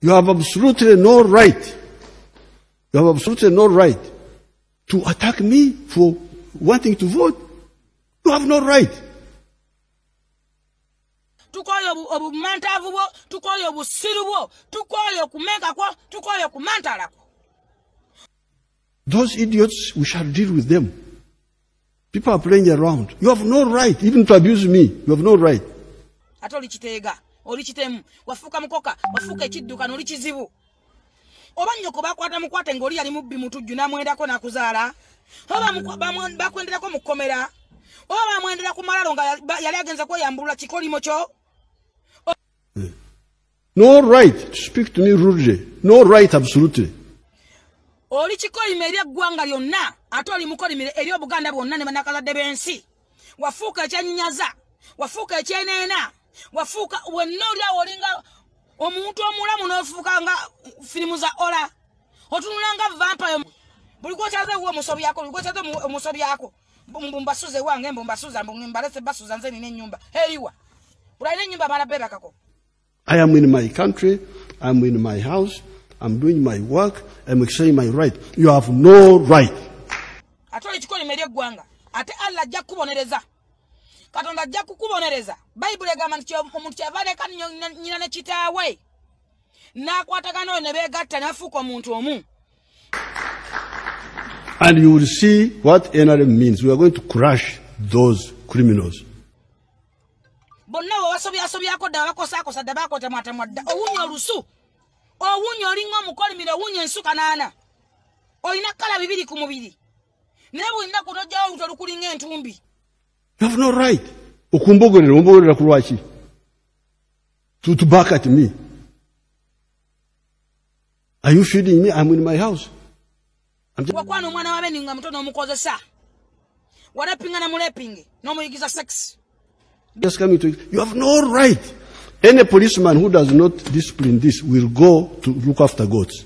You have absolutely no right. You have absolutely no right to attack me for wanting to vote. You have no right. Those idiots, we shall deal with them. People are playing around. You have no right even to abuse me. You have no right. Obanyoko bakwata mukwate ngoli yali mubbi mutujju namwendako nakuzaala oba bakwenderako mukomera oba mwendera ku malalo nga yali agenza kweyambulula kikolimo kyo. No right to speak to me rudely. No right, absolutely. Oli kikolimo eri eggwanga lyonna ate oli mukolimire eri Obuganda bwonna ne bannakazadde b'ensi. Wafuuka ekyenyaza, wafuuka ekyeneena, wafuuka wenna oli awo olinga omuntu omulamu n'ofuuka nga firimu za ola. Otunula nga vampire. Buli kwokyaza uwo musobi yako, buli kwokyaza omusobi yako. Mbasuze wange mbasuza mbalese basuza nze nina ennyumba. Eriwa. Ulina ennyumba bala beba kako. I am in my country, I'm in my house, I'm doing my work, I'm exercising my right. You have no right. Atoli chikoli meri eggwanga. Ate Allah ajja kubonereza. Katonda ajja kukubonereza. Bible egamba nti omuntu kyavaleka nnyina ne kitaawe n'akwatagana ne beegatta n'afuuka omuntu omu. And you will see what NRM means. We are going to crush those criminals. Bonna wasobyasobyako dda bakosaakosa dda bakotamwatamwa dda owunya olusu owunya olinga omukolimire owunya ensuka naana olina kala bibiri ku mubiri naye bwolina kutojjawo oluto lukulinga entumbi. You have no right. Okumbogerera ku lwaki? To back at me. Are you feeding me? I'm in my house. Wakwana omwana wa Beninga muto n'omukozesa. Warapinga mulepinge n'omuyigiza sex. Just coming to you. You have no right. Any policeman who does not discipline this will go to look after goats.